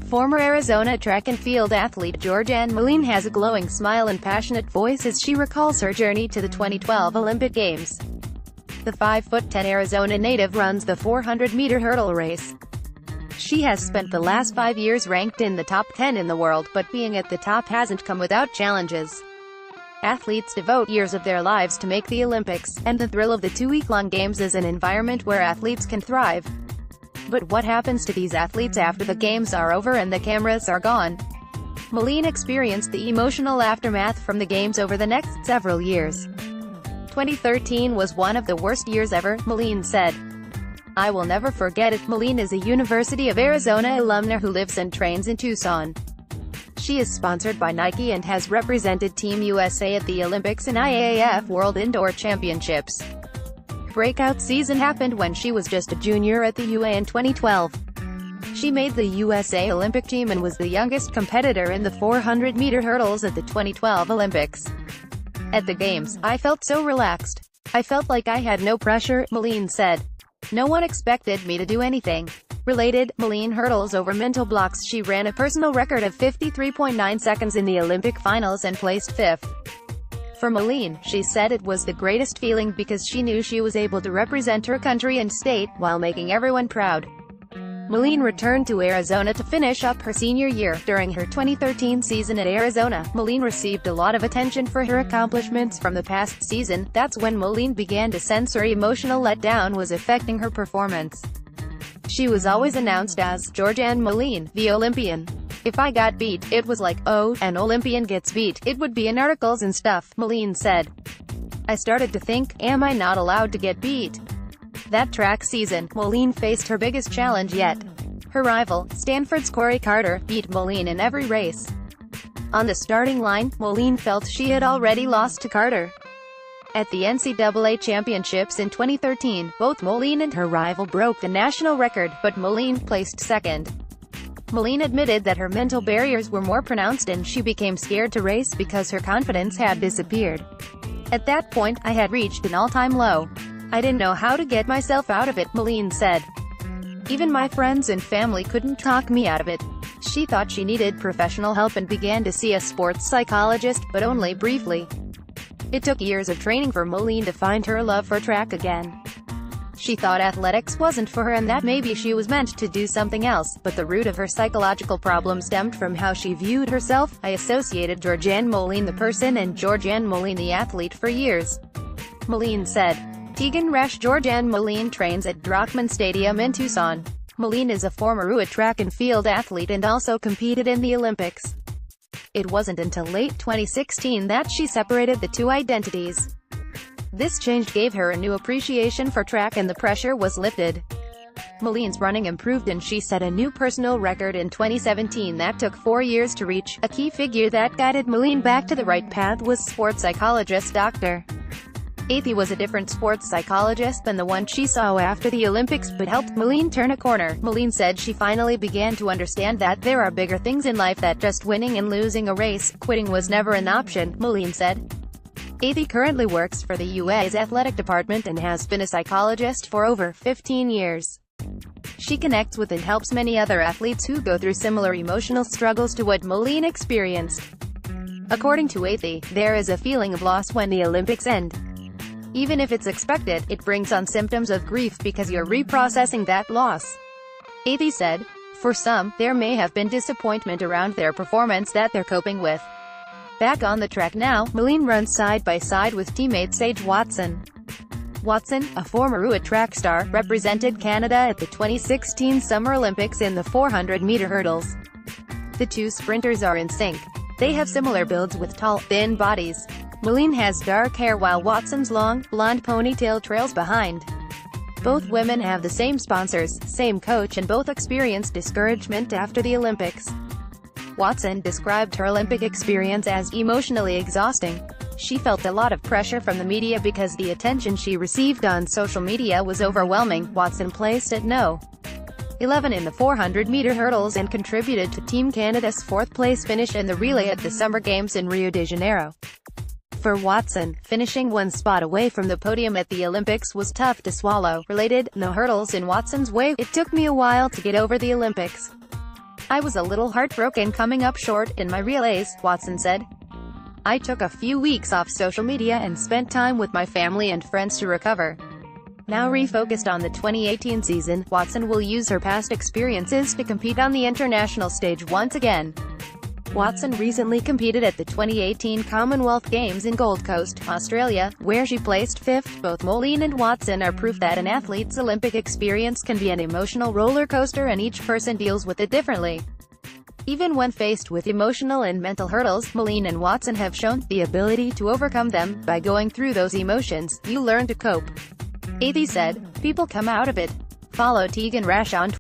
Former Arizona track and field athlete Georganne Moline has a glowing smile and passionate voice as she recalls her journey to the 2012 Olympic Games. The 5'10" Arizona native runs the 400-meter hurdle race. She has spent the last 5 years ranked in the top 10 in the world, but being at the top hasn't come without challenges. Athletes devote years of their lives to make the Olympics, and the thrill of the 2-week-long games is an environment where athletes can thrive. But what happens to these athletes after the games are over and the cameras are gone? Moline experienced the emotional aftermath from the games over the next several years. 2013 was one of the worst years ever, Moline said. "I will never forget it." Moline is a University of Arizona alumna who lives and trains in Tucson. She is sponsored by Nike and has represented Team USA at the Olympics and IAAF World Indoor Championships. Breakout season happened when she was just a junior at the UA in 2012. She made the USA Olympic team and was the youngest competitor in the 400-meter hurdles at the 2012 Olympics. "At the games, I felt so relaxed. I felt like I had no pressure," Moline said. "No one expected me to do anything." Related, Moline hurdles over mental blocks. She ran a personal record of 53.9 seconds in the Olympic finals and placed 5th. For Moline, she said it was the greatest feeling because she knew she was able to represent her country and state, while making everyone proud. Moline returned to Arizona to finish up her senior year. During her 2013 season at Arizona, Moline received a lot of attention for her accomplishments from the past season. That's when Moline began to sense her emotional letdown was affecting her performance. She was always announced as Georganne Moline, the Olympian. "If I got beat, it was like, oh, an Olympian gets beat. It would be in articles and stuff," Moline said. "I started to think, am I not allowed to get beat?" That track season, Moline faced her biggest challenge yet. Her rival, Stanford's Corey Carter, beat Moline in every race. On the starting line, Moline felt she had already lost to Carter. At the NCAA Championships in 2013, both Moline and her rival broke the national record, but Moline placed second. Moline admitted that her mental barriers were more pronounced and she became scared to race because her confidence had disappeared. "At that point, I had reached an all-time low. I didn't know how to get myself out of it," Moline said. "Even my friends and family couldn't talk me out of it." She thought she needed professional help and began to see a sports psychologist, but only briefly. It took years of training for Moline to find her love for track again. She thought athletics wasn't for her and that maybe she was meant to do something else, but the root of her psychological problem stemmed from how she viewed herself. "I associated Georganne Moline the person and Georganne Moline the athlete for years," Moline said. Tegan Resch. Georganne Moline trains at Drockman Stadium in Tucson. Moline is a former UA track and field athlete and also competed in the Olympics. It wasn't until late 2016 that she separated the two identities. This change gave her a new appreciation for track and the pressure was lifted. Moline's running improved and she set a new personal record in 2017 that took 4 years to reach. A key figure that guided Moline back to the right path was sports psychologist Dr. Athey was a different sports psychologist than the one she saw after the Olympics, but helped Moline turn a corner. Moline said she finally began to understand that there are bigger things in life than just winning and losing a race. Quitting was never an option, Moline said. Athey currently works for the UA's athletic department and has been a psychologist for over 15 years. She connects with and helps many other athletes who go through similar emotional struggles to what Moline experienced. According to Athey, there is a feeling of loss when the Olympics end. Even if it's expected, it brings on symptoms of grief because you're reprocessing that loss. Athey said, "For some, there may have been disappointment around their performance that they're coping with." Back on the track now, Moline runs side by side with teammate Sage Watson. Watson, a former UA track star, represented Canada at the 2016 Summer Olympics in the 400-meter hurdles. The two sprinters are in sync. They have similar builds with tall, thin bodies. Moline has dark hair while Watson's long, blonde ponytail trails behind. Both women have the same sponsors, same coach and both experienced discouragement after the Olympics. Watson described her Olympic experience as emotionally exhausting. She felt a lot of pressure from the media because the attention she received on social media was overwhelming. Watson placed at No. 11 in the 400-meter hurdles and contributed to Team Canada's 4th-place finish in the relay at the Summer Games in Rio de Janeiro. For Watson, finishing one spot away from the podium at the Olympics was tough to swallow. Related, no hurdles in Watson's way. "It took me a while to get over the Olympics. "I was a little heartbroken coming up short in my relays," Watson said. "I took a few weeks off social media and spent time with my family and friends to recover." Now refocused on the 2018 season, Watson will use her past experiences to compete on the international stage once again. Watson recently competed at the 2018 Commonwealth Games in Gold Coast, Australia, where she placed 5th. Both Moline and Watson are proof that an athlete's Olympic experience can be an emotional roller coaster and each person deals with it differently. Even when faced with emotional and mental hurdles, Moline and Watson have shown the ability to overcome them. "By going through those emotions, you learn to cope," Athey said. "People come out of it." Follow Tegan Rash on